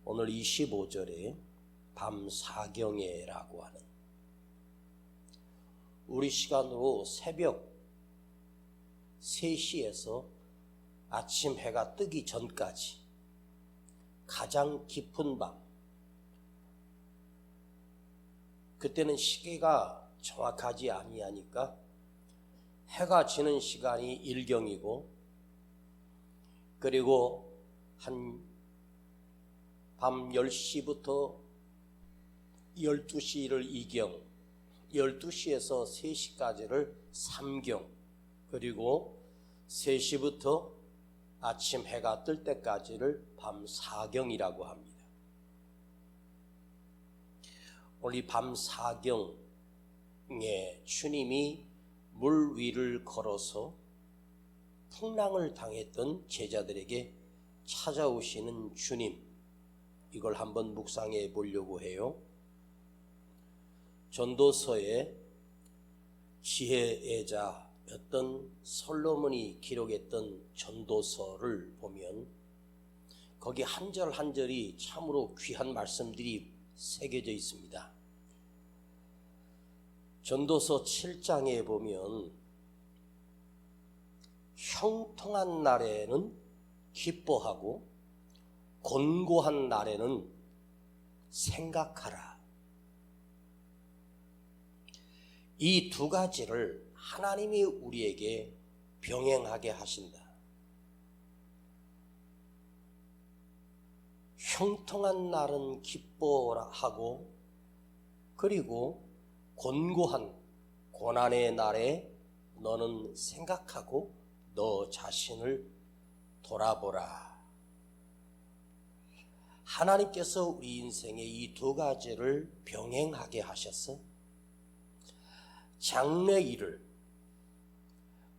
오늘 25절에 밤 사경에라고 하는, 우리 시간으로 새벽 3시에서 아침 해가 뜨기 전까지 가장 깊은 밤, 그때는 시계가 정확하지 아니하니까 해가 지는 시간이 일경이고, 그리고 한 밤 10시부터 12시를 이경, 12시에서 3시까지를 삼경, 그리고 3시부터 아침 해가 뜰 때까지를 밤 사경이라고 합니다. 오늘 이 밤 사경에 주님이 물 위를 걸어서 풍랑을 당했던 제자들에게 찾아오시는 주님, 이걸 한번 묵상해 보려고 해요. 전도서의 지혜자였던 솔로몬이 기록했던 전도서를 보면 거기 한 절 한 절이 참으로 귀한 말씀들이 새겨져 있습니다. 전도서 7장에 보면 형통한 날에는 기뻐하고 곤고한 날에는 생각하라. 이 두 가지를 하나님이 우리에게 병행하게 하신다. 형통한 날은 기뻐하고, 그리고 곤고한 고난의 날에 너는 생각하고 너 자신을 돌아보라. 하나님께서 우리 인생에 이 두 가지를 병행하게 하셔서 장래 일을,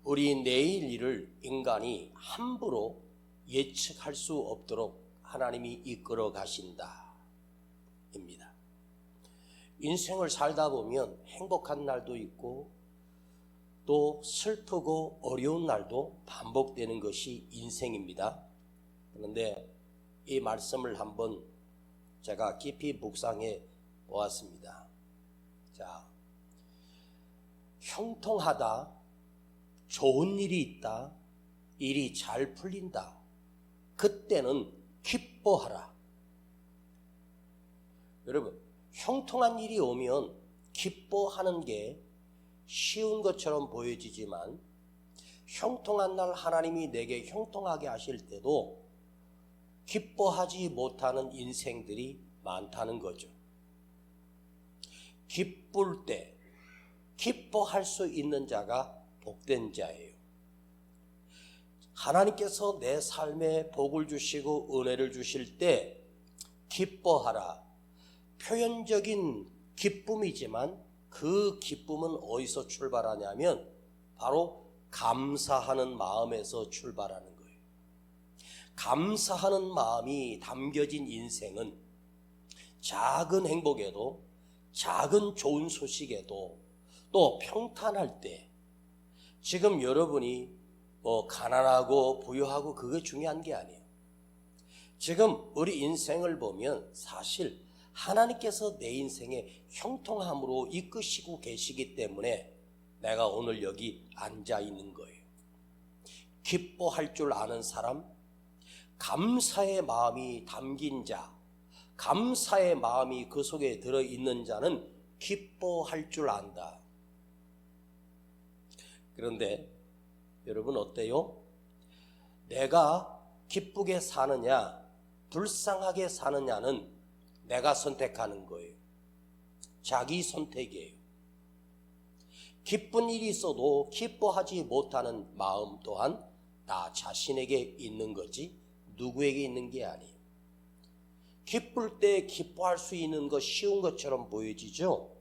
우리 내일 일을 인간이 함부로 예측할 수 없도록 하나님이 이끌어 가신다 입니다. 인생을 살다 보면 행복한 날도 있고 또 슬프고 어려운 날도 반복되는 것이 인생입니다. 그런데 이 말씀을 한번 제가 깊이 묵상해 보았습니다. 자, 형통하다, 좋은 일이 있다, 일이 잘 풀린다, 그때는 기뻐하라. 여러분, 형통한 일이 오면 기뻐하는 게 쉬운 것처럼 보여지지만, 형통한 날 하나님이 내게 형통하게 하실 때도 기뻐하지 못하는 인생들이 많다는 거죠. 기쁠 때 기뻐할 수 있는 자가 복된 자예요. 하나님께서 내 삶에 복을 주시고 은혜를 주실 때 기뻐하라. 표현적인 기쁨이지만 그 기쁨은 어디서 출발하냐면 바로 감사하는 마음에서 출발하는 거예요. 감사하는 마음이 담겨진 인생은 작은 행복에도, 작은 좋은 소식에도, 또 평탄할 때, 지금 여러분이 가난하고 부유하고 그게 중요한 게 아니에요. 지금 우리 인생을 보면 사실 하나님께서 내 인생에 형통함으로 이끄시고 계시기 때문에 내가 오늘 여기 앉아 있는 거예요. 기뻐할 줄 아는 사람, 감사의 마음이 담긴 자, 감사의 마음이 그 속에 들어있는 자는 기뻐할 줄 안다. 그런데 여러분 어때요? 내가 기쁘게 사느냐 불쌍하게 사느냐는 내가 선택하는 거예요. 자기 선택이에요. 기쁜 일이 있어도 기뻐하지 못하는 마음 또한 나 자신에게 있는 거지 누구에게 있는 게 아니에요. 기쁠 때 기뻐할 수 있는 거 쉬운 것처럼 보여지죠?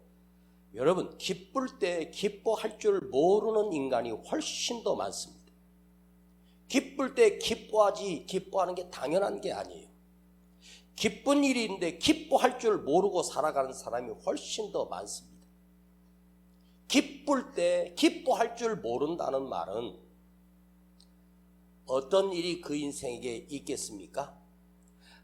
여러분, 기쁠 때 기뻐할 줄 모르는 인간이 훨씬 더 많습니다. 기쁠 때 기뻐하는 게 당연한 게 아니에요. 기쁜 일인데 기뻐할 줄 모르고 살아가는 사람이 훨씬 더 많습니다. 기쁠 때 기뻐할 줄 모른다는 말은 어떤 일이 그 인생에게 있겠습니까?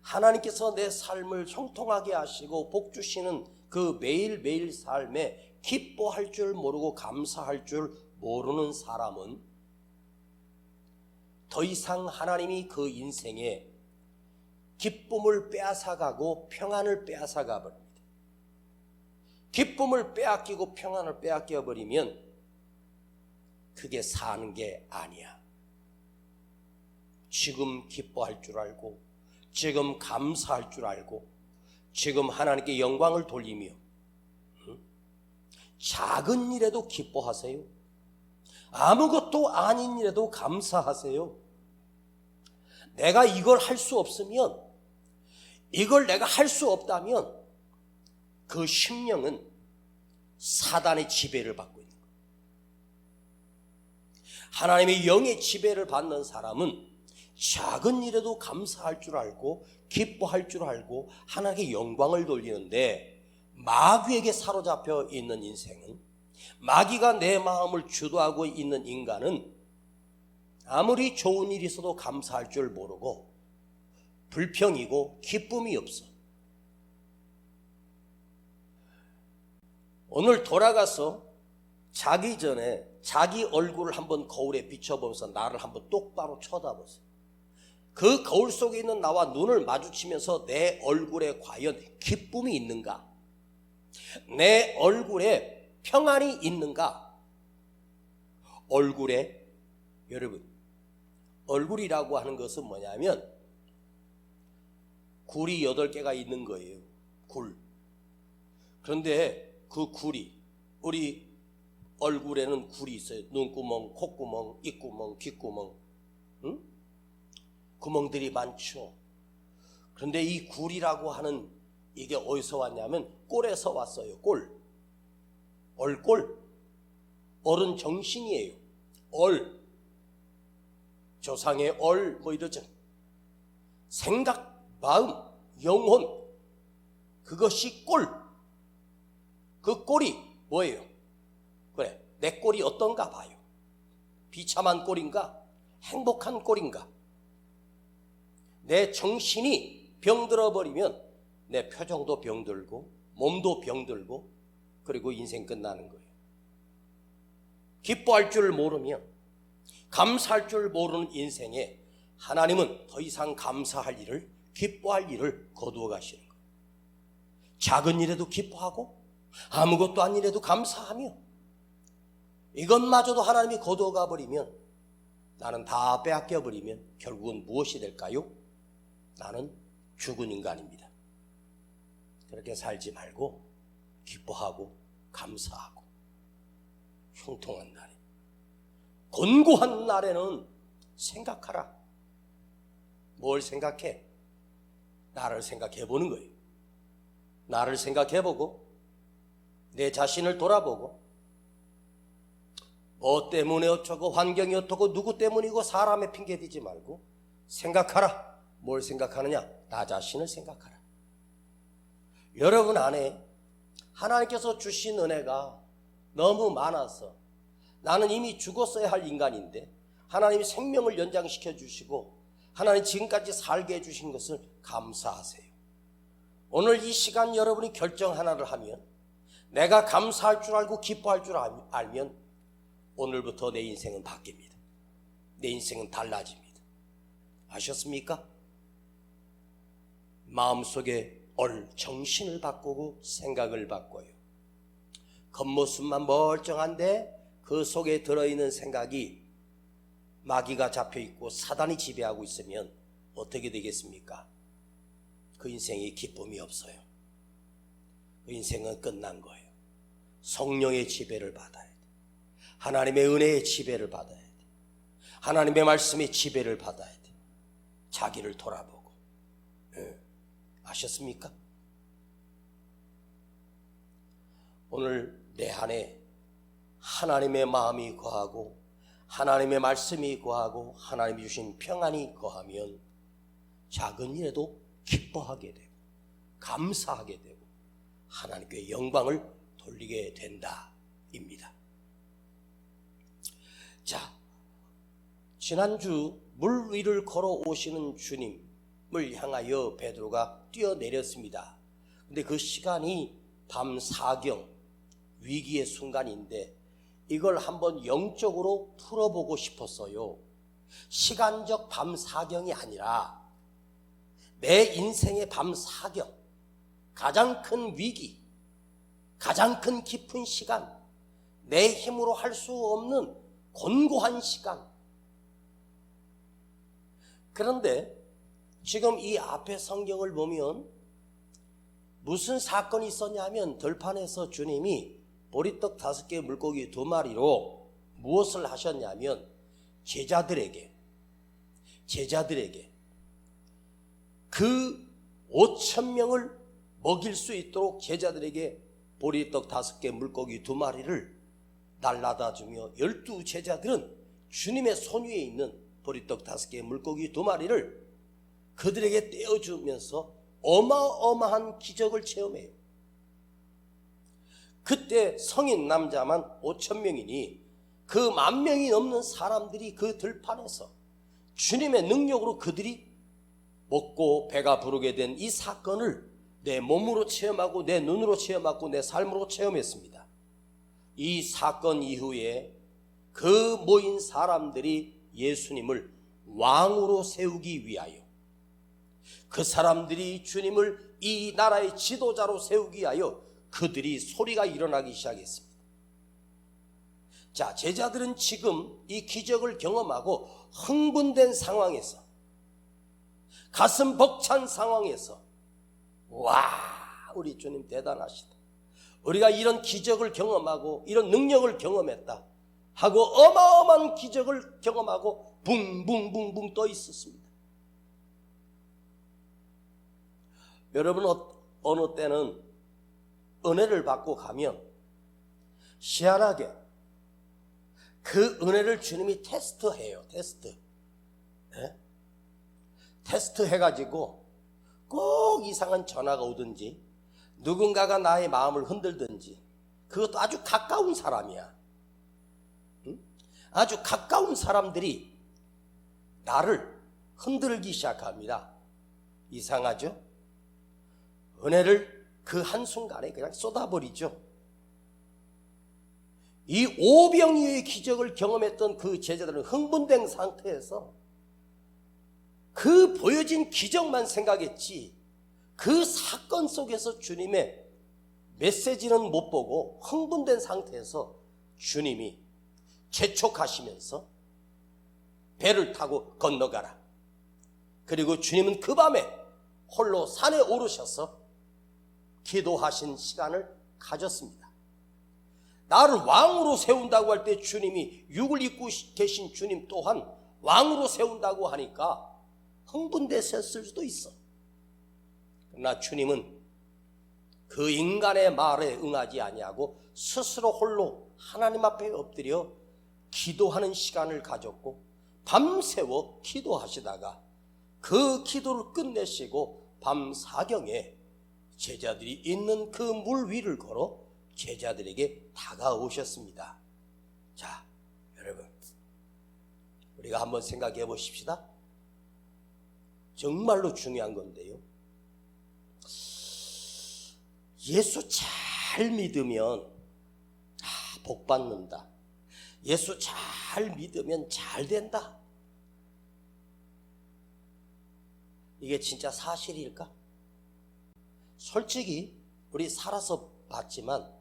하나님께서 내 삶을 형통하게 하시고 복 주시는 그 매일매일 삶에 기뻐할 줄 모르고 감사할 줄 모르는 사람은 더 이상 하나님이 그 인생에 기쁨을 빼앗아가고 평안을 빼앗아가 버립니다. 기쁨을 빼앗기고 평안을 빼앗겨 버리면 그게 사는 게 아니야. 지금 기뻐할 줄 알고, 지금 감사할 줄 알고, 지금 하나님께 영광을 돌리며 작은 일에도 기뻐하세요. 아무것도 아닌 일에도 감사하세요. 내가 이걸 할 수 없으면, 이걸 내가 할 수 없다면 그 심령은 사단의 지배를 받고 있는 거예요. 하나님의 영의 지배를 받는 사람은 작은 일에도 감사할 줄 알고 기뻐할 줄 알고 하나님께 영광을 돌리는데, 마귀에게 사로잡혀 있는 인생은, 마귀가 내 마음을 주도하고 있는 인간은 아무리 좋은 일이 있어도 감사할 줄 모르고 불평이고 기쁨이 없어. 오늘 돌아가서 자기 전에 자기 얼굴을 한번 거울에 비춰보면서 나를 한번 똑바로 쳐다보세요. 그 거울 속에 있는 나와 눈을 마주치면서 내 얼굴에 과연 기쁨이 있는가? 내 얼굴에 평안이 있는가? 얼굴에, 여러분, 얼굴이라고 하는 것은 뭐냐면 굴이 8개가 있는 거예요. 굴. 그런데 그 굴이, 우리 얼굴에는 굴이 있어요. 눈구멍, 콧구멍, 입구멍, 귓구멍, 구멍들이 많죠. 그런데 이 굴이라고 하는 이게 어디서 왔냐면 꼴에서 왔어요. 꼴. 얼꼴. 얼은 정신이에요. 얼. 조상의 얼 뭐 이러죠. 생각, 마음, 영혼, 그것이 꼴. 그 꼴이 뭐예요? 그래, 내 꼴이 어떤가 봐요. 비참한 꼴인가? 행복한 꼴인가? 내 정신이 병들어 버리면 내 표정도 병들고 몸도 병들고 그리고 인생 끝나는 거예요. 기뻐할 줄 모르면, 감사할 줄 모르는 인생에 하나님은 더 이상 감사할 일을, 기뻐할 일을 거두어 가시는 거예요. 작은 일에도 기뻐하고 아무것도 아닌 일에도 감사하며, 이것마저도 하나님이 거두어 가버리면, 나는 다 빼앗겨 버리면 결국은 무엇이 될까요? 나는 죽은 인간입니다. 그렇게 살지 말고 기뻐하고 감사하고 형통한 날에, 곤고한 날에는 생각하라. 뭘 생각해? 나를 생각해 보는 거예요. 나를 생각해 보고 내 자신을 돌아보고, 뭐 때문에 어쩌고 환경이 어떻고 누구 때문이고 사람의 핑계 대지 말고 생각하라. 뭘 생각하느냐? 나 자신을 생각하라. 여러분 안에 하나님께서 주신 은혜가 너무 많아서, 나는 이미 죽었어야 할 인간인데 하나님이 생명을 연장시켜 주시고 하나님 지금까지 살게 해주신 것을 감사하세요. 오늘 이 시간 여러분이 결정 하나를 하면, 내가 감사할 줄 알고 기뻐할 줄 알면 오늘부터 내 인생은 바뀝니다. 내 인생은 달라집니다. 아셨습니까? 마음속에 정신을 바꾸고 생각을 바꿔요. 겉모습만 멀쩡한데 그 속에 들어있는 생각이 마귀가 잡혀있고 사단이 지배하고 있으면 어떻게 되겠습니까? 그 인생에 기쁨이 없어요. 그 인생은 끝난 거예요. 성령의 지배를 받아야 돼. 하나님의 은혜의 지배를 받아야 돼. 하나님의 말씀의 지배를 받아야 돼. 자기를 돌아보고. 아셨습니까? 오늘 내 안에 하나님의 마음이 거하고 하나님의 말씀이 거하고 하나님이 주신 평안이 거하면 작은 일에도 기뻐하게 되고 감사하게 되고 하나님께 영광을 돌리게 된다입니다. 자, 지난주 물 위를 걸어오시는 주님, 향하여 베드로가 뛰어내렸습니다. 근데 그 시간이 밤 4경 위기의 순간인데 이걸 한번 영적으로 풀어보고 싶었어요. 시간적 밤 4경이 아니라 내 인생의 밤 4경, 가장 큰 위기, 가장 큰 깊은 시간, 내 힘으로 할 수 없는 곤고한 시간. 그런데 지금 이 앞에 성경을 보면 무슨 사건이 있었냐면 들판에서 주님이 보리떡 5개 물고기 2마리로 무엇을 하셨냐면 제자들에게 그 5,000명을 먹일 수 있도록 제자들에게 보리떡 5개 물고기 2마리를 날라다 주며 12제자들은 주님의 손 위에 있는 보리떡 5개 물고기 2마리를 그들에게 떼어주면서 어마어마한 기적을 체험해요. 그때 성인 남자만 5,000명이니 그 10,000명이 넘는 사람들이 그 들판에서 주님의 능력으로 그들이 먹고 배가 부르게 된 이 사건을 내 몸으로 체험하고 내 눈으로 체험하고 내 삶으로 체험했습니다. 이 사건 이후에 그 모인 사람들이 예수님을 왕으로 세우기 위하여, 그 사람들이 주님을 이 나라의 지도자로 세우기 위하여 그들이 소리가 일어나기 시작했습니다. 자, 제자들은 지금 이 기적을 경험하고 흥분된 상황에서, 가슴 벅찬 상황에서, 와, 우리 주님 대단하시다, 우리가 이런 기적을 경험하고 이런 능력을 경험했다 하고 어마어마한 기적을 경험하고 붕붕붕붕 떠 있었습니다. 여러분, 어느 때는 은혜를 받고 가면 희한하게 그 은혜를 주님이 테스트해요. 테스트 해가지고 꼭 이상한 전화가 오든지 누군가가 나의 마음을 흔들든지, 그것도 아주 가까운 사람이야. 아주 가까운 사람들이 나를 흔들기 시작합니다. 이상하죠? 은혜를 그 한순간에 그냥 쏟아버리죠. 이 오병이어의 기적을 경험했던 그 제자들은 흥분된 상태에서 그 보여진 기적만 생각했지 그 사건 속에서 주님의 메시지는 못 보고 흥분된 상태에서 주님이 재촉하시면서 배를 타고 건너가라. 그리고 주님은 그 밤에 홀로 산에 오르셔서 기도하신 시간을 가졌습니다. 나를 왕으로 세운다고 할 때 주님이, 육을 입고 계신 주님 또한 왕으로 세운다고 하니까 흥분됐을 수도 있어. 그러나 주님은 그 인간의 말에 응하지 아니하고 스스로 홀로 하나님 앞에 엎드려 기도하는 시간을 가졌고 밤새워 기도하시다가 그 기도를 끝내시고 밤 4경에 제자들이 있는 그 물 위를 걸어 제자들에게 다가오셨습니다. 자, 여러분, 우리가 한번 생각해 보십시다. 정말로 중요한 건데요, 예수 잘 믿으면 복 받는다, 예수 잘 믿으면 잘 된다, 이게 진짜 사실일까? 솔직히 우리 살아서 봤지만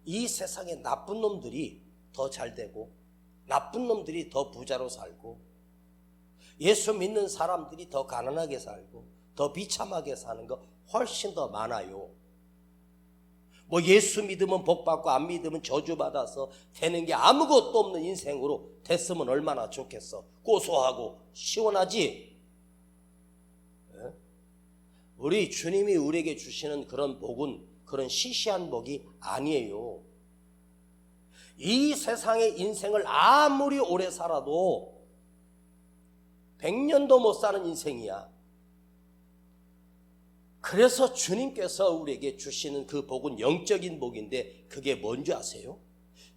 이 세상에 나쁜 놈들이 더 잘 되고 나쁜 놈들이 더 부자로 살고 예수 믿는 사람들이 더 가난하게 살고 더 비참하게 사는 거 훨씬 더 많아요. 뭐 예수 믿으면 복 받고 안 믿으면 저주받아서 되는 게 아무것도 없는 인생으로 됐으면 얼마나 좋겠어. 고소하고 시원하지. 우리 주님이 우리에게 주시는 그런 복은 그런 시시한 복이 아니에요. 이 세상의 인생을 아무리 오래 살아도 100년도 못 사는 인생이야. 그래서 주님께서 우리에게 주시는 그 복은 영적인 복인데 그게 뭔지 아세요?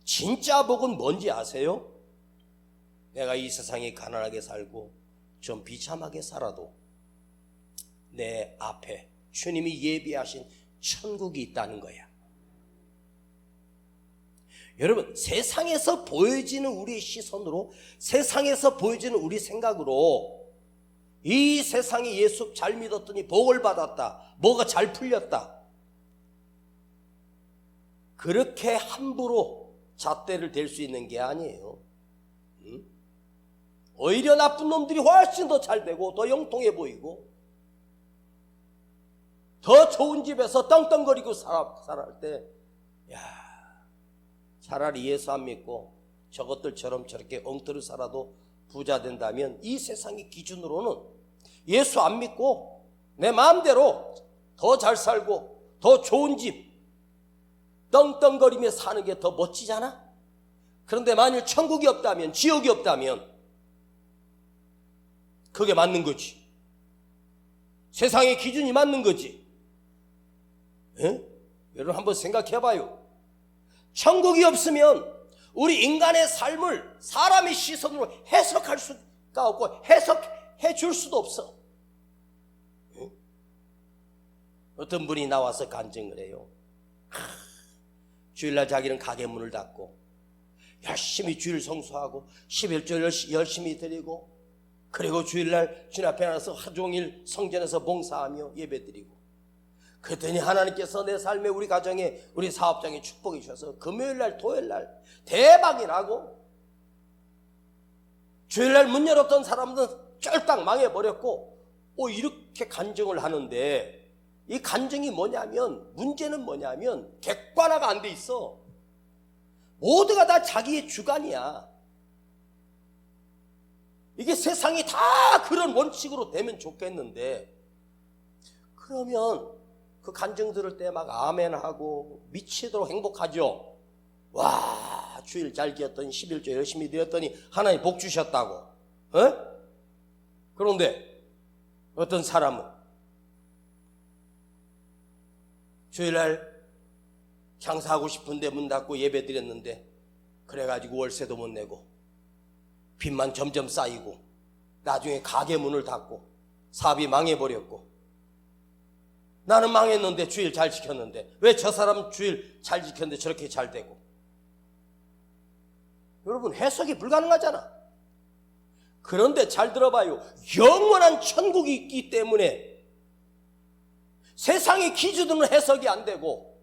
진짜 복은 뭔지 아세요? 내가 이 세상에 가난하게 살고 좀 비참하게 살아도 내 앞에 주님이 예비하신 천국이 있다는 거야. 여러분, 세상에서 보여지는 우리의 시선으로, 세상에서 보여지는 우리 생각으로 이 세상에 예수 잘 믿었더니 복을 받았다, 뭐가 잘 풀렸다, 그렇게 함부로 잣대를 댈 수 있는 게 아니에요. 오히려 나쁜 놈들이 훨씬 더 잘 되고 더 영통해 보이고 더 좋은 집에서 떵떵거리고 살아갈 때, 야, 차라리 예수 안 믿고 저것들처럼 저렇게 엉터리 살아도 부자 된다면, 이 세상의 기준으로는 예수 안 믿고 내 마음대로 더 잘 살고 더 좋은 집 떵떵거리며 사는 게 더 멋지잖아. 그런데 만일 천국이 없다면, 지옥이 없다면 그게 맞는 거지. 세상의 기준이 맞는 거지. 에? 여러분 한번 생각해봐요. 천국이 없으면 우리 인간의 삶을 사람의 시선으로 해석할 수가 없고 해석해 줄 수도 없어. 에? 어떤 분이 나와서 간증을 해요. 주일날 자기는 가게 문을 닫고 열심히 주일 성수하고 11조 열심히 드리고, 그리고 주일날 주님 앞에 나가서 하루 종일 성전에서 봉사하며 예배드리고, 그랬더니 하나님께서 내 삶에, 우리 가정에, 우리 사업장에 축복해 주셔서 금요일날 토요일날 대박이 나고, 주일날 문 열었던 사람들은 쫄딱 망해버렸고, 이렇게 간증을 하는데, 이 간증이 뭐냐면, 문제는 뭐냐면 객관화가 안 돼 있어. 모두가 다 자기의 주관이야. 이게 세상이 다 그런 원칙으로 되면 좋겠는데, 그러면 그 간증 들을 때 막 아멘하고 미치도록 행복하죠. 와, 주일 잘 지었더니 11조 열심히 드렸더니 하나님 복 주셨다고. 어? 그런데 어떤 사람은 주일날 장사하고 싶은데 문 닫고 예배 드렸는데, 그래가지고 월세도 못 내고 빚만 점점 쌓이고 나중에 가게 문을 닫고 사업이 망해버렸고, 나는 망했는데 주일 잘 지켰는데 왜 저 사람 주일 잘 지켰는데 저렇게 잘 되고. 여러분, 해석이 불가능하잖아. 그런데 잘 들어봐요. 영원한 천국이 있기 때문에 세상의 기준으로는 해석이 안 되고,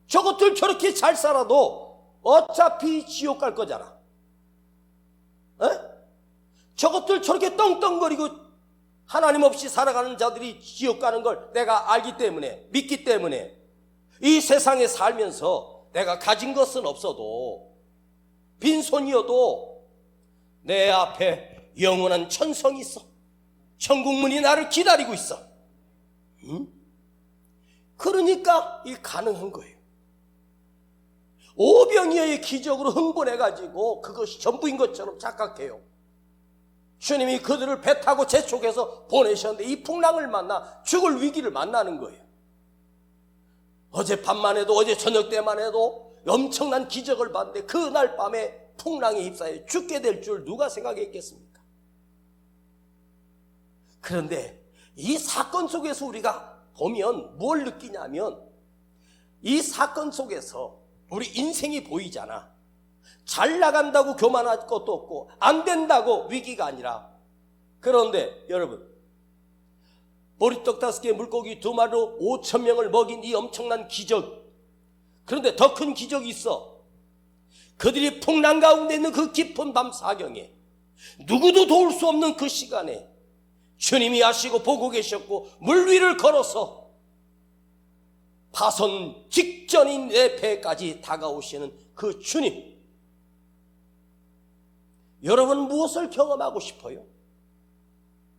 저것들 저렇게 잘 살아도 어차피 지옥 갈 거잖아. 저것들 저렇게 떵떵거리고 하나님 없이 살아가는 자들이 지옥 가는 걸 내가 알기 때문에, 믿기 때문에, 이 세상에 살면서 내가 가진 것은 없어도, 빈손이어도 내 앞에 영원한 천성이 있어. 천국문이 나를 기다리고 있어. 그러니까 이 가능한 거예요. 오병이어의 기적으로 흥분해가지고 그것이 전부인 것처럼 착각해요. 주님이 그들을 배 타고 재촉해서 보내셨는데 이 풍랑을 만나 죽을 위기를 만나는 거예요. 어젯밤만 해도, 어제 저녁 때만 해도 엄청난 기적을 봤는데 그날 밤에 풍랑에 휩싸여 죽게 될 줄 누가 생각했겠습니까? 그런데 이 사건 속에서 우리가 보면 뭘 느끼냐면, 이 사건 속에서 우리 인생이 보이잖아. 잘 나간다고 교만할 것도 없고 안 된다고 위기가 아니라. 그런데 여러분, 보리떡 5개 물고기 2마리로 5,000명을 먹인 이 엄청난 기적, 그런데 더 큰 기적이 있어. 그들이 풍랑 가운데 있는 그 깊은 밤 사경에, 누구도 도울 수 없는 그 시간에 주님이 아시고 보고 계셨고 물 위를 걸어서 파손 직전인 내 배까지 다가오시는 그 주님. 여러분, 무엇을 경험하고 싶어요?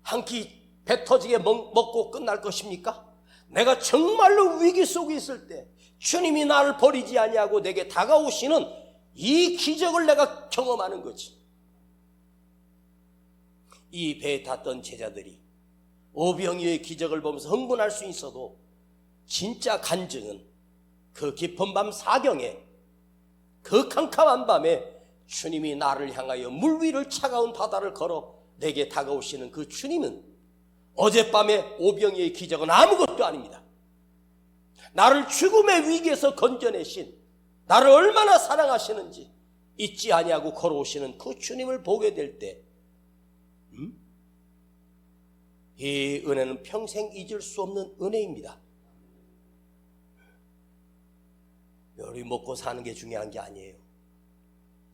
한 끼 배 터지게 먹고 끝날 것입니까? 내가 정말로 위기 속에 있을 때 주님이 나를 버리지 아니하고 내게 다가오시는 이 기적을 내가 경험하는 거지. 이 배에 탔던 제자들이 오병이어의 기적을 보면서 흥분할 수 있어도, 진짜 간증은 그 깊은 밤 사경에, 그 캄캄한 밤에 주님이 나를 향하여 물 위를 차가운 바다를 걸어 내게 다가오시는 그 주님은 어젯밤에 오병이의 기적은 아무것도 아닙니다. 나를 죽음의 위기에서 건져내신, 나를 얼마나 사랑하시는지 잊지 아니하고 걸어오시는 그 주님을 보게 될 때, 이 은혜는 평생 잊을 수 없는 은혜입니다. 우리 먹고 사는 게 중요한 게 아니에요.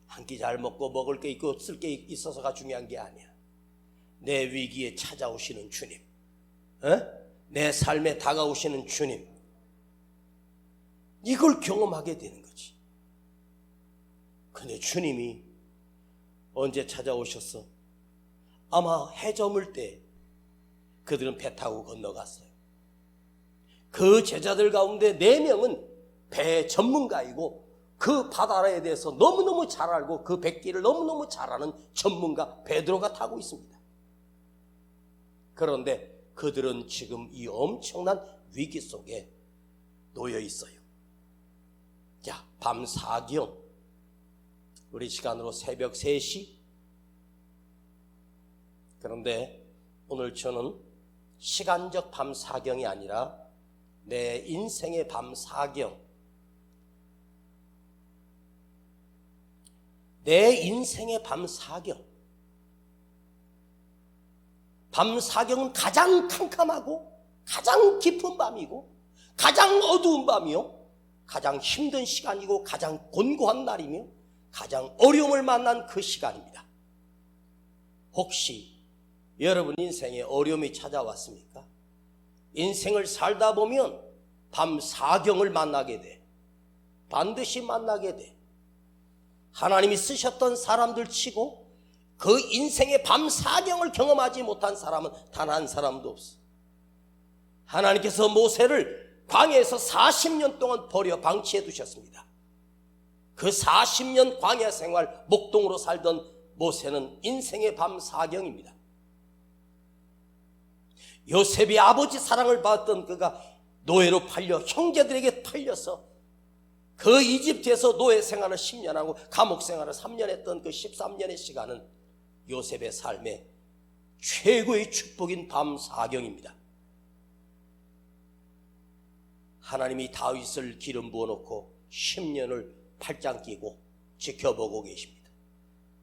한 끼 잘 먹고 먹을 게 있고 쓸 게 있어서가 중요한 게 아니야. 내 위기에 찾아오시는 주님, 내 삶에 다가오시는 주님, 이걸 경험하게 되는 거지. 근데 주님이 언제 찾아오셨어? 아마 해 저물 때 그들은 배 타고 건너갔어요. 그 제자들 가운데 4명은 배 전문가이고 그 바다에 대해서 너무너무 잘 알고 그 뱃길을 너무너무 잘 아는 전문가 베드로가 타고 있습니다. 그런데 그들은 지금 이 엄청난 위기 속에 놓여 있어요. 자, 밤 4경, 우리 시간으로 새벽 3시. 그런데 오늘 저는 시간적 밤 4경이 아니라 내 인생의 밤 4경, 내 인생의 밤 4경. 밤 4경은 가장 캄캄하고 가장 깊은 밤이고 가장 어두운 밤이요, 가장 힘든 시간이고 가장 곤고한 날이며 가장 어려움을 만난 그 시간입니다. 혹시 여러분 인생에 어려움이 찾아왔습니까? 인생을 살다 보면 밤 4경을 만나게 돼. 반드시 만나게 돼. 하나님이 쓰셨던 사람들 치고 그 인생의 밤 4경을 경험하지 못한 사람은 단 한 사람도 없어. 하나님께서 모세를 광야에서 40년 동안 버려 방치해 두셨습니다. 그 40년 광야 생활 목동으로 살던 모세는 인생의 밤 4경입니다. 요셉이 아버지 사랑을 받았던 그가 노예로 팔려 형제들에게 팔려서 그 이집트에서 노예 생활을 10년 하고 감옥 생활을 3년 했던 그 13년의 시간은 요셉의 삶의 최고의 축복인 밤 4경입니다. 하나님이 다윗을 기름 부어놓고 10년을 팔짱 끼고 지켜보고 계십니다.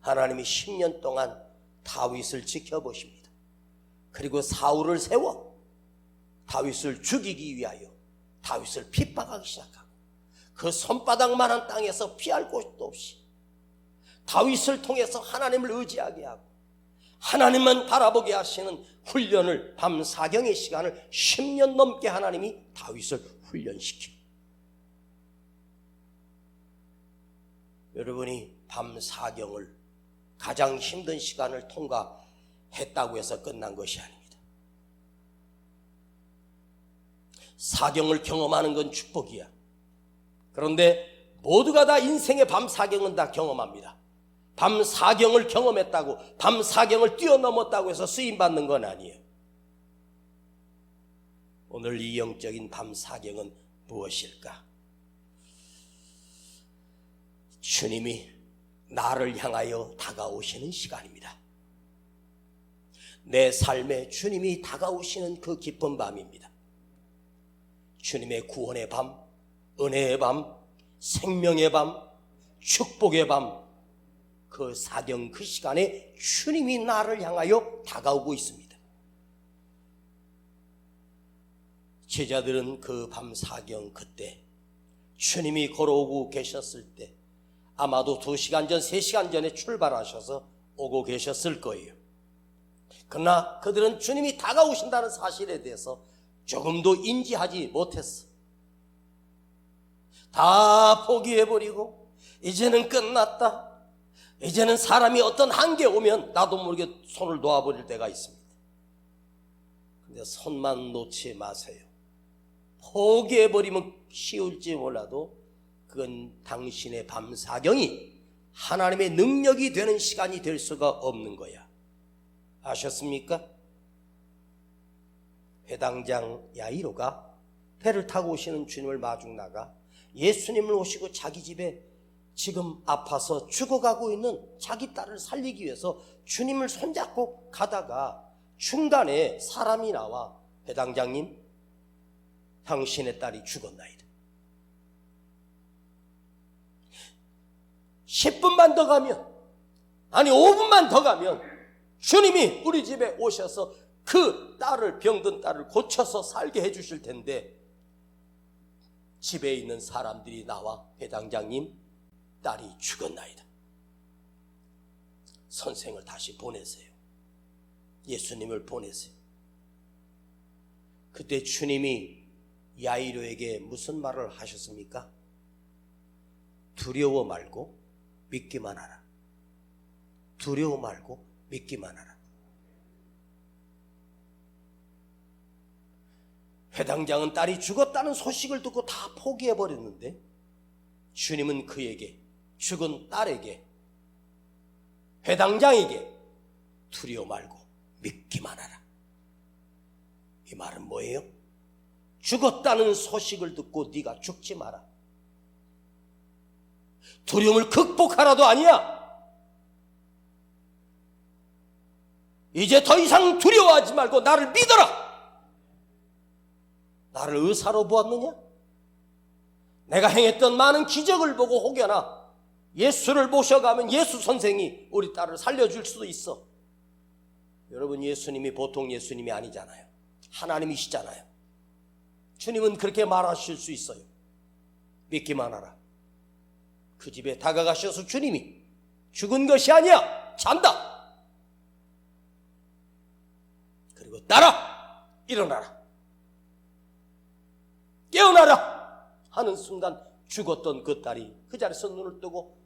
하나님이 10년 동안 다윗을 지켜보십니다. 그리고 사울을 세워 다윗을 죽이기 위하여 다윗을 핍박하기 시작하고 그 손바닥만한 땅에서 피할 곳도 없이 다윗을 통해서 하나님을 의지하게 하고 하나님만 바라보게 하시는 훈련을, 밤 4경의 시간을 10년 넘게 하나님이 다윗을 훈련시킵니다. 여러분이 밤 4경을, 가장 힘든 시간을 통과했다고 해서 끝난 것이 아닙니다. 4경을 경험하는 건 축복이야. 그런데 모두가 다 인생의 밤 4경은 다 경험합니다. 밤 4경을 경험했다고, 밤 4경을 뛰어넘었다고 해서 쓰임받는 건 아니에요. 오늘 이 영적인 밤 4경은 무엇일까? 주님이 나를 향하여 다가오시는 시간입니다. 내 삶에 주님이 다가오시는 그 깊은 밤입니다. 주님의 구원의 밤, 은혜의 밤, 생명의 밤, 축복의 밤, 그 4경 그 시간에 주님이 나를 향하여 다가오고 있습니다. 제자들은 그 밤 4경 그때 주님이 걸어오고 계셨을 때 아마도 2시간 전, 3시간 전에 출발하셔서 오고 계셨을 거예요. 그러나 그들은 주님이 다가오신다는 사실에 대해서 조금도 인지하지 못했어. 다 포기해버리고 이제는 끝났다, 이제는 사람이 어떤 한계에 오면 나도 모르게 손을 놓아버릴 때가 있습니다. 근데 손만 놓지 마세요. 포기해버리면 쉬울지 몰라도 그건 당신의 밤 4경이 하나님의 능력이 되는 시간이 될 수가 없는 거야. 아셨습니까? 회당장 야이로가 배를 타고 오시는 주님을 마중 나가 예수님을 오시고 자기 집에 지금 아파서 죽어가고 있는 자기 딸을 살리기 위해서 주님을 손잡고 가다가 중간에 사람이 나와 회당장님, 당신의 딸이 죽었나이다. 10분만 더 가면, 아니 5분만 더 가면 주님이 우리 집에 오셔서 그 딸을, 병든 딸을 고쳐서 살게 해주실 텐데, 집에 있는 사람들이 나와 회당장님, 딸이 죽었나이다. 선생을 다시 보내세요. 예수님을 보내세요. 그때 주님이 야이로에게 무슨 말을 하셨습니까? 두려워 말고 믿기만 하라. 두려워 말고 믿기만 하라. 회당장은 딸이 죽었다는 소식을 듣고 다 포기해버렸는데, 주님은 그에게, 죽은 딸에게, 회당장에게 두려워 말고 믿기만 하라. 이 말은 뭐예요? 죽었다는 소식을 듣고 네가 죽지 마라. 두려움을 극복하라도 아니야. 이제 더 이상 두려워하지 말고 나를 믿어라. 나를 의사로 보았느냐? 내가 행했던 많은 기적을 보고 혹여나 예수를 모셔가면 예수 선생이 우리 딸을 살려줄 수도 있어. 여러분, 예수님이 보통 예수님이 아니잖아요. 하나님이시잖아요. 주님은 그렇게 말하실 수 있어요. 믿기만 하라. 그 집에 다가가셔서 주님이 죽은 것이 아니야, 잔다. 그리고 딸아, 일어나라, 깨어나라 하는 순간 죽었던 그 딸이 그 자리에서 눈을 뜨고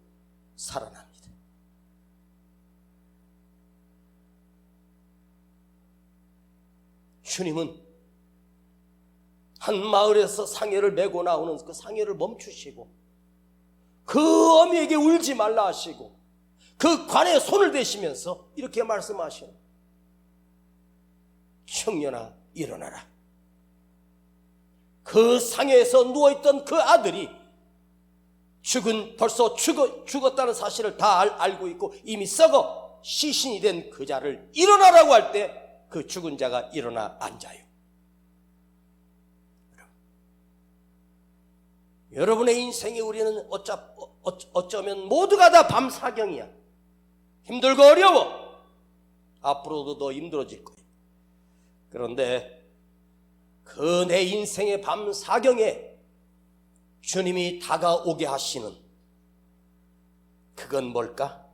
살아납니다. 주님은 한 마을에서 상여를 메고 나오는 그 상여를 멈추시고 그 어미에게 울지 말라 하시고 그 관에 손을 대시면서 이렇게 말씀하시는, 청년아 일어나라. 그 상여에서 누워있던 그 아들이 벌써 죽었다는 사실을 다 알고 있고 이미 썩어 시신이 된 그 자를 일어나라고 할 때 그 죽은 자가 일어나 앉아요. 여러분의 인생에 우리는 어쩌면 모두가 다 밤사경이야. 힘들고 어려워. 앞으로도 더 힘들어질 거예요. 그런데 그 내 인생의 밤사경에 주님이 다가오게 하시는 그건 뭘까?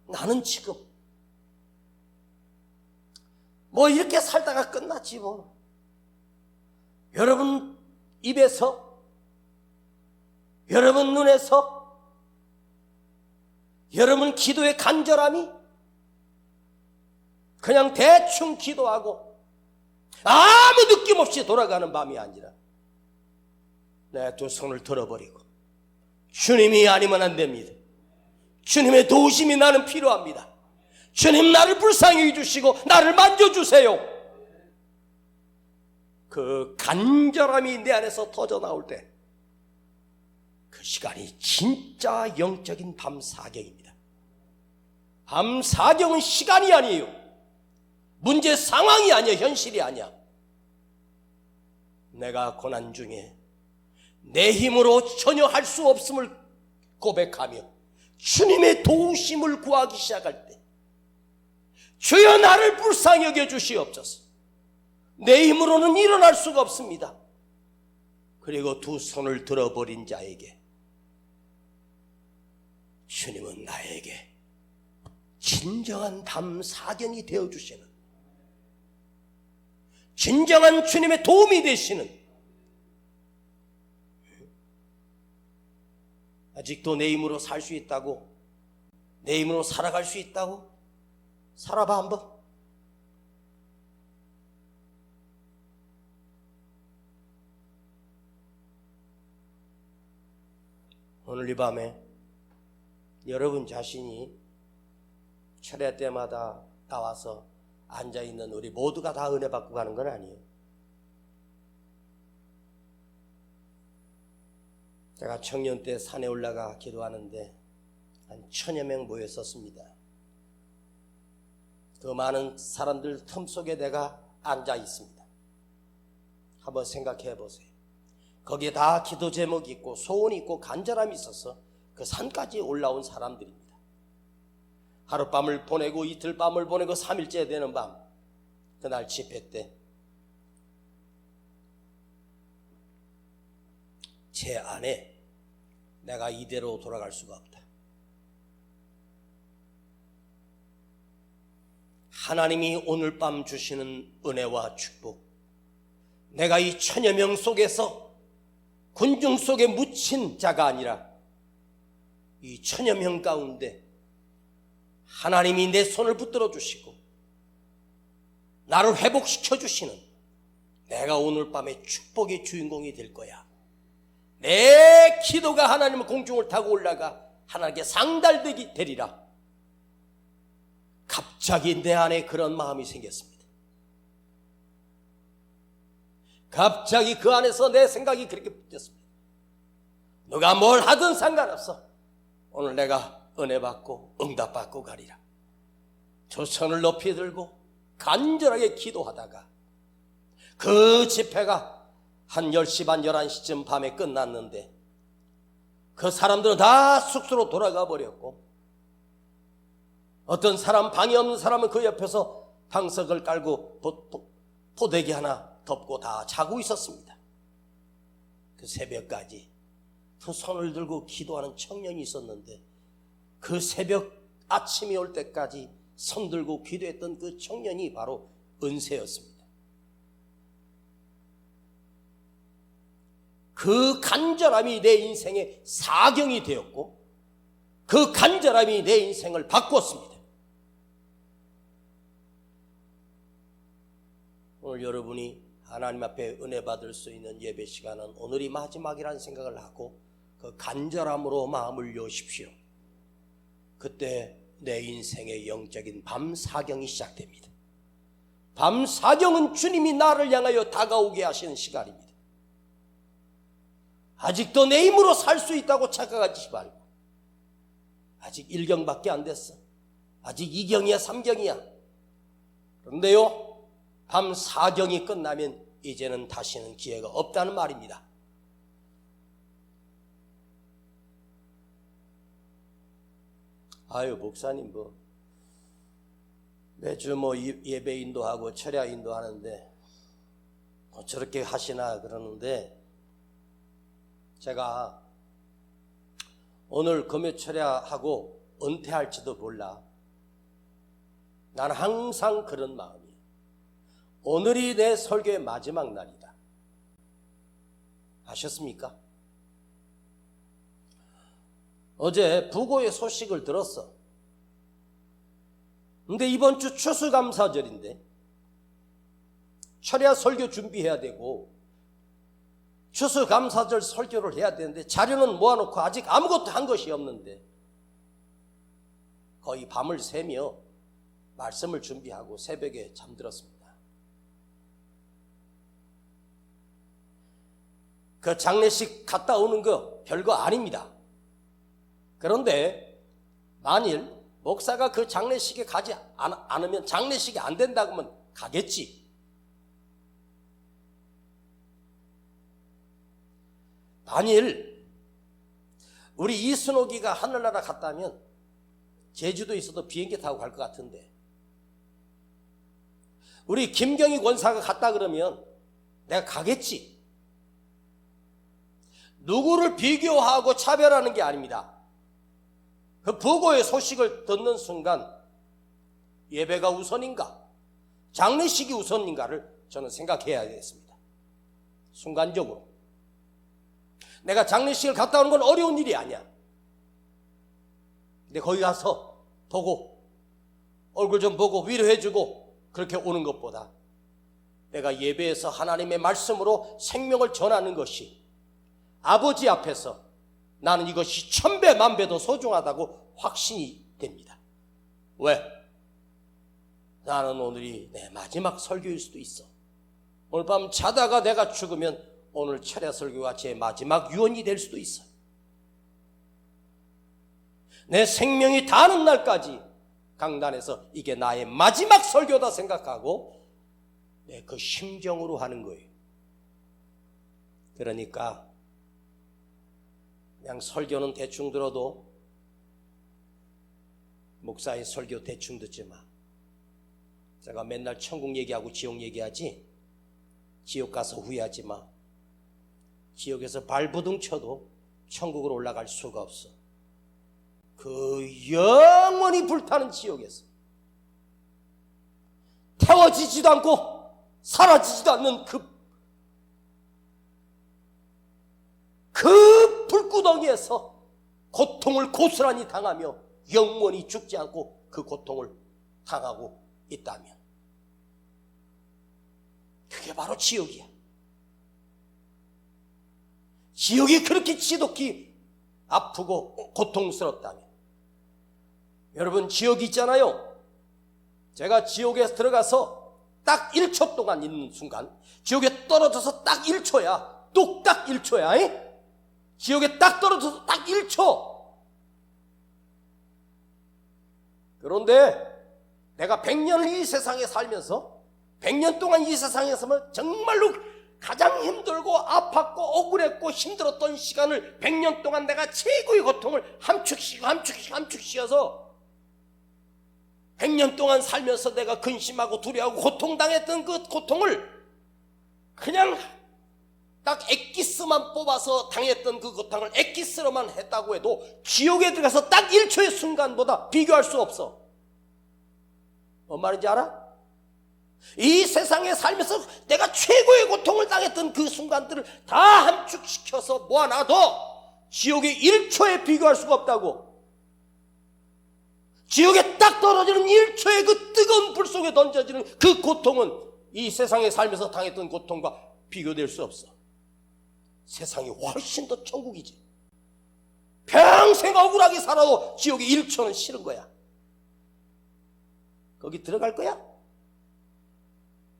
나는 지금 뭐 이렇게 살다가 끝났지 뭐. 여러분 입에서, 여러분 눈에서, 여러분 기도의 간절함이 그냥 대충 기도하고 아무 느낌 없이 돌아가는 밤이 아니라 내 두 손을 들어버리고 주님이 아니면 안 됩니다. 주님의 도우심이 나는 필요합니다. 주님 나를 불쌍히 해주시고 나를 만져주세요. 그 간절함이 내 안에서 터져 나올 때 그 시간이 진짜 영적인 밤사경입니다. 밤사경은 시간이 아니에요. 문제 상황이 아니야. 현실이 아니야. 내가 고난 중에 내 힘으로 전혀 할 수 없음을 고백하며 주님의 도우심을 구하기 시작할 때, 주여 나를 불쌍히 여겨주시옵소서. 내 힘으로는 일어날 수가 없습니다. 그리고 두 손을 들어버린 자에게 주님은 나에게 진정한 밤사경이 되어주시는, 진정한 주님의 도움이 되시는, 아직도 내 힘으로 살 수 있다고, 내 힘으로 살아갈 수 있다고 살아봐 한번. 오늘 이 밤에 여러분 자신이 철야 때마다 나와서 앉아있는 우리 모두가 다 은혜 받고 가는 건 아니에요. 제가 청년 때 산에 올라가 기도하는데 한 1000여 명 모였었습니다. 그 많은 사람들 틈 속에 내가 앉아 있습니다. 한번 생각해 보세요. 거기에 다 기도 제목이 있고 소원이 있고 간절함이 있어서 그 산까지 올라온 사람들입니다. 하룻밤을 보내고 이틀 밤을 보내고 3일째 되는 밤, 그날 집회 때 제 안에 내가 이대로 돌아갈 수가 없다. 하나님이 오늘 밤 주시는 은혜와 축복, 내가 이 천여 명 속에서 군중 속에 묻힌 자가 아니라 이 천여 명 가운데 하나님이 내 손을 붙들어 주시고 나를 회복시켜 주시는, 내가 오늘 밤에 축복의 주인공이 될 거야. 내 기도가 하나님의 공중을 타고 올라가 하나님께 상달되기 되리라. 갑자기 내 안에 그런 마음이 생겼습니다. 갑자기 그 안에서 내 생각이 그렇게 붙었습니다. 누가 뭘 하든 상관없어. 오늘 내가 은혜 받고 응답 받고 가리라. 두 손을 높이 들고 간절하게 기도하다가 그 집회가 한 10시 반 11시쯤 밤에 끝났는데 그 사람들은 다 숙소로 돌아가 버렸고, 어떤 사람, 방이 없는 사람은 그 옆에서 방석을 깔고 포대기 하나 덮고 다 자고 있었습니다. 그 새벽까지 두 손을 들고 기도하는 청년이 있었는데, 그 새벽 아침이 올 때까지 손 들고 기도했던 그 청년이 바로 은세였습니다. 그 간절함이 내 인생의 사경이 되었고, 그 간절함이 내 인생을 바꿨습니다. 오늘 여러분이 하나님 앞에 은혜 받을 수 있는 예배 시간은 오늘이 마지막이라는 생각을 하고 그 간절함으로 마음을 여십시오. 그때 내 인생의 영적인 밤사경이 시작됩니다. 밤사경은 주님이 나를 향하여 다가오게 하시는 시간입니다. 아직도 내 힘으로 살 수 있다고 착각하지 말고, 아직 1경밖에 안 됐어. 아직 2경이야 3경이야. 그런데요, 밤 4경이 끝나면 이제는 다시는 기회가 없다는 말입니다. 아유, 목사님 매주 예배 인도하고 철야 인도하는데 저렇게 하시나 그러는데, 제가 오늘 금요 철야하고 은퇴할지도 몰라. 나는 항상 그런 마음이에요. 오늘이 내 설교의 마지막 날이다. 아셨습니까? 어제 부고의 소식을 들었어. 근데 이번 주 추수감사절인데 철야 설교 준비해야 되고 추수감사절 설교를 해야 되는데 자료는 모아놓고 아직 아무것도 한 것이 없는데 거의 밤을 새며 말씀을 준비하고 새벽에 잠들었습니다. 그 장례식 갔다 오는 거 별거 아닙니다. 그런데 만일 목사가 그 장례식에 가지 않으면, 장례식이 안 된다고 하면 가겠지. 만일 우리 이순옥이가 하늘나라 갔다면 제주도에 있어도 비행기 타고 갈 것 같은데, 우리 김경희 권사가 갔다 그러면 내가 가겠지. 누구를 비교하고 차별하는 게 아닙니다. 그 부고의 소식을 듣는 순간 예배가 우선인가, 장례식이 우선인가를 저는 생각해야겠습니다. 순간적으로. 내가 장례식을 갔다 오는 건 어려운 일이 아니야. 근데 거기 가서 보고 얼굴 좀 보고 위로해주고 그렇게 오는 것보다 내가 예배에서 하나님의 말씀으로 생명을 전하는 것이 아버지 앞에서 나는 이것이 천배 만배도 소중하다고 확신이 됩니다. 왜? 나는 오늘이 내 마지막 설교일 수도 있어. 오늘 밤 자다가 내가 죽으면 오늘 철야 설교가 제 마지막 유언이 될 수도 있어. 내 생명이 다하는 날까지 강단에서 이게 나의 마지막 설교다 생각하고 그 심정으로 하는 거예요. 그러니까 그냥 설교는 대충 들어도 목사의 설교 대충 듣지 마. 제가 맨날 천국 얘기하고 지옥 얘기하지, 지옥 가서 후회하지 마. 지옥에서 발부둥 쳐도 천국으로 올라갈 수가 없어. 그 영원히 불타는 지옥에서 태워지지도 않고 사라지지도 않는 그 불구덩이에서 고통을 고스란히 당하며 영원히 죽지 않고 그 고통을 당하고 있다면 그게 바로 지옥이야. 지옥이 그렇게 지독히 아프고 고통스럽다면, 여러분 지옥이 있잖아요. 제가 지옥에 들어가서 딱 1초 동안 있는 순간, 지옥에 떨어져서 딱 1초야. 뚝딱 1초야. 지옥에 딱 떨어져서 딱 1초. 그런데 내가 100년을 이 세상에 살면서 100년 동안 이 세상에서만 정말로 가장 힘들고 아팠고 억울했고 힘들었던 시간을 100년 동안 내가 최고의 고통을 함축시키고 함축시켜서 100년 동안 살면서 내가 근심하고 두려워하고 고통당했던 그 고통을 그냥 딱 엑기스만 뽑아서 당했던 그 고통을 엑기스로만 했다고 해도 지옥에 들어가서 딱 1초의 순간보다 비교할 수 없어. 뭔 말인지 알아? 이 세상에 살면서 내가 최고의 고통을 당했던 그 순간들을 다 함축시켜서 모아놔도 지옥의 1초에 비교할 수가 없다고. 지옥에 딱 떨어지는 1초의 그 뜨거운 불 속에 던져지는 그 고통은 이 세상에 살면서 당했던 고통과 비교될 수 없어. 세상이 훨씬 더 천국이지. 평생 억울하게 살아도 지옥의 1초는 싫은 거야. 거기 들어갈 거야?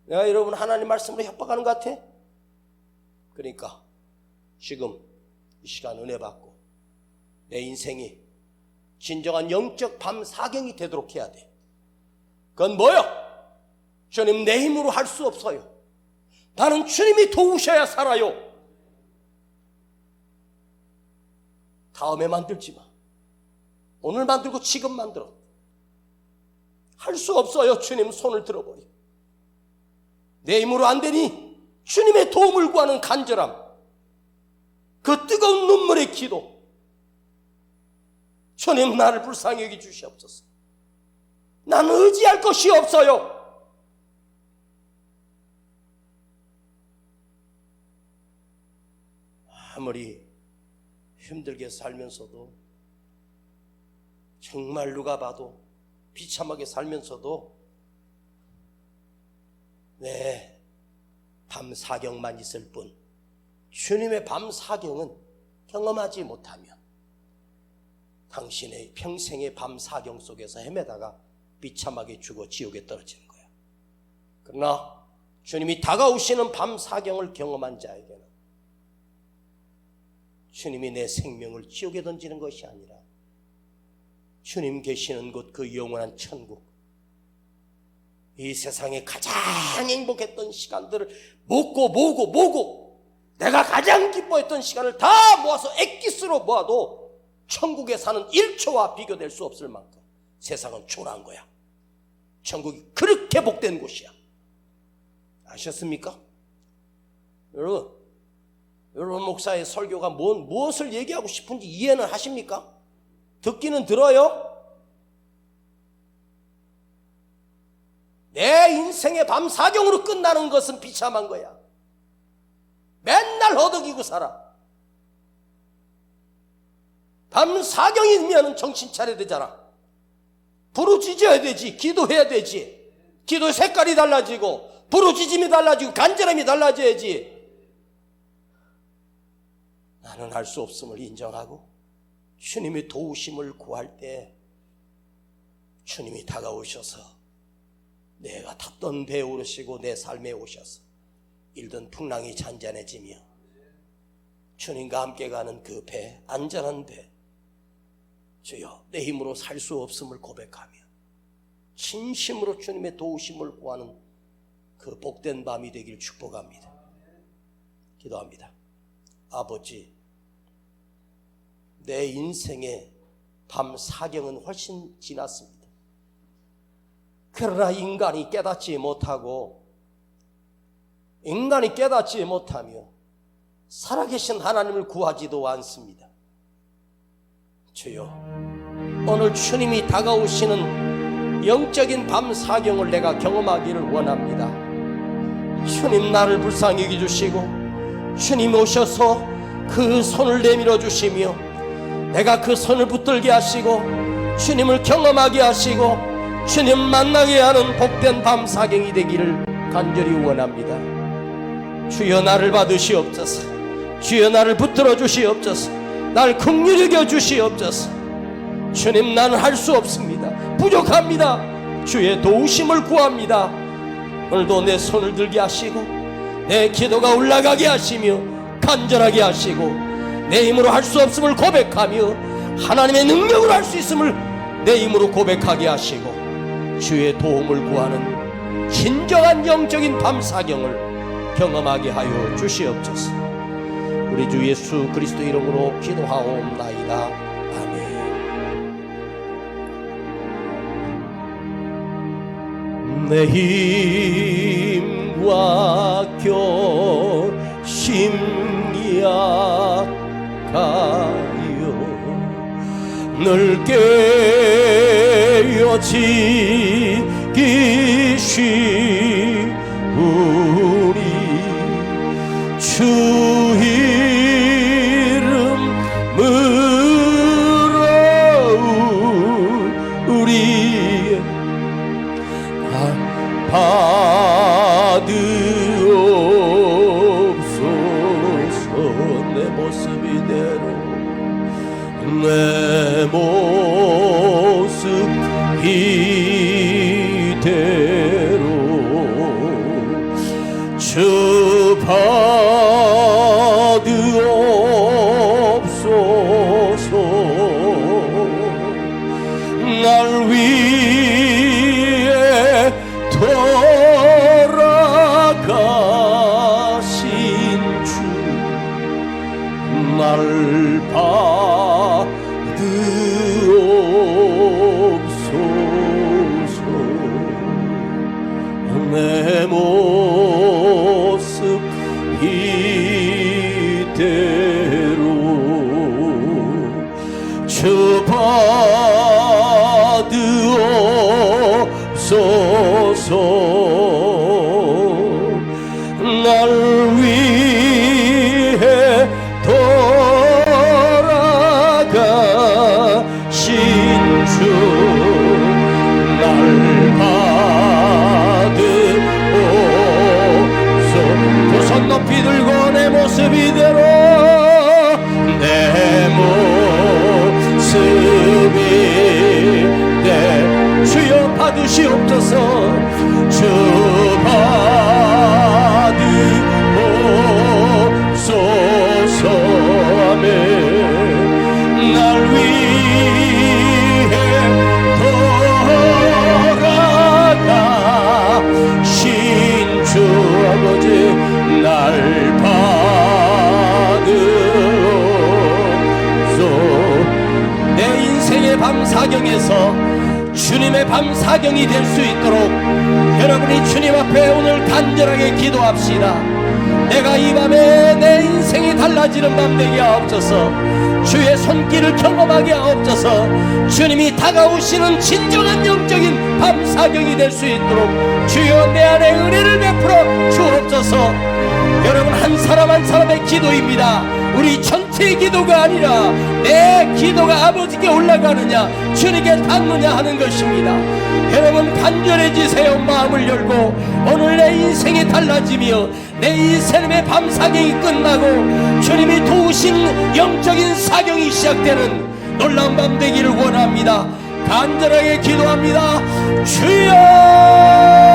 내가 여러분 하나님 말씀으로 협박하는 것 같아? 그러니까 지금 이 시간 은혜 받고 내 인생이 진정한 영적 밤 사경이 되도록 해야 돼. 그건 뭐요? 주님, 내 힘으로 할 수 없어요. 나는 주님이 도우셔야 살아요. 다음에 만들지 마. 오늘 만들고 지금 만들어. 할 수 없어요. 주님 손을 들어버려. 내 힘으로 안 되니 주님의 도움을 구하는 간절함, 그 뜨거운 눈물의 기도. 주님, 나를 불쌍히 여겨 주시옵소서. 나는 의지할 것이 없어요. 아무리 힘들게 살면서도, 정말 누가 봐도 비참하게 살면서도 밤 사경만 있을 뿐 주님의 밤 사경은 경험하지 못하면 당신의 평생의 밤 사경 속에서 헤매다가 비참하게 죽어 지옥에 떨어지는 거야. 그러나 주님이 다가오시는 밤 사경을 경험한 자에게는 주님이 내 생명을 지옥에 던지는 것이 아니라 주님 계시는 곳, 그 영원한 천국, 이 세상에 가장 행복했던 시간들을 모으고 내가 가장 기뻐했던 시간을 다 모아서 엑기스로 모아도 천국에 사는 1초와 비교될 수 없을 만큼 세상은 초라한 거야. 천국이 그렇게 복된 곳이야. 아셨습니까? 여러분 목사의 설교가 무엇을 얘기하고 싶은지 이해는 하십니까? 듣기는 들어요? 내 인생의 밤 사경으로 끝나는 것은 비참한 거야. 맨날 허덕이고 살아. 밤 사경이면 정신 차려야 되잖아. 부르짖어야 되지. 기도해야 되지. 기도의 색깔이 달라지고 부르짖음이 달라지고 간절함이 달라져야지. 나는 할 수 없음을 인정하고 주님의 도우심을 구할 때 주님이 다가오셔서 내가 탔던 배에 오르시고 내 삶에 오셔서 일던 풍랑이 잔잔해지며 주님과 함께 가는 그 배, 안전한 배, 주여 내 힘으로 살 수 없음을 고백하며 진심으로 주님의 도우심을 구하는 그 복된 밤이 되길 축복합니다. 기도합니다. 아버지, 내 인생의 밤 사경은 훨씬 지났습니다. 그러나 인간이 깨닫지 못하며 살아계신 하나님을 구하지도 않습니다. 주여, 오늘 주님이 다가오시는 영적인 밤 사경을 내가 경험하기를 원합니다. 주님, 나를 불쌍히 여겨주시고 주님 오셔서 그 손을 내밀어 주시며 내가 그 손을 붙들게 하시고 주님을 경험하게 하시고 주님 만나게 하는 복된 밤 사경이 되기를 간절히 원합니다. 주여, 나를 받으시옵소서. 주여, 나를 붙들어 주시옵소서. 날 긍휼히 여겨 주시옵소서. 주님, 나는 할 수 없습니다. 부족합니다. 주의 도우심을 구합니다. 오늘도 내 손을 들게 하시고 내 기도가 올라가게 하시며 간절하게 하시고 내 힘으로 할 수 없음을 고백하며 하나님의 능력으로 할 수 있음을 내 힘으로 고백하게 하시고 주의 도움을 구하는 진정한 영적인 밤 사경을 경험하게 하여 주시옵소서. 우리 주 예수 그리스도 이름으로 기도하옵나이다. 아멘. 내 힘과 결심이 약하여 늘 깨어지기 쉬우니 주 이름으로 우리의 받으옵소서. 내 모습 이대로 주 받으옵소서. 날 위해 돌아가신 주 날 받으옵소서. 내 모습 이대로 주 받으옵소서. 날 위해 돌아가신 주 날 받으옵소서. 두 손 높이 들고 내 모습 이대로 내 모습 이대로 주여 받으시옵소서. 주 받으옵소서. 아멘. 날 위해 돌아가신 주 아버지 날 받으옵소서. 내 인생의 밤 사경에서 주님의 밤 사경이 될 수 있도록 여러분이 주님 앞에 오늘 간절하게 기도합시다. 내가 이 밤에 내 인생이 달라지는 밤 되게 하옵소서. 주의 손길을 경험하게 하옵소서. 주님이 다가오시는 진정한 영적인 밤 사경이 될 수 있도록 주여 내 안에 은혜를 베풀어 주옵소서. 여러분, 한 사람 한 사람의 기도입니다. 우리 전체의 기도가 아니라 내 기도가 아버지께 올라가느냐 주님께 닿느냐 하는 것입니다. 여러분, 간절해지세요. 마음을 열고 오늘 내 인생이 달라지며 내 인생의 밤 사경이 끝나고 주님이 도우신 영적인 사경이 시작되는 놀라운 밤 되기를 원합니다. 간절하게 기도합니다. 주여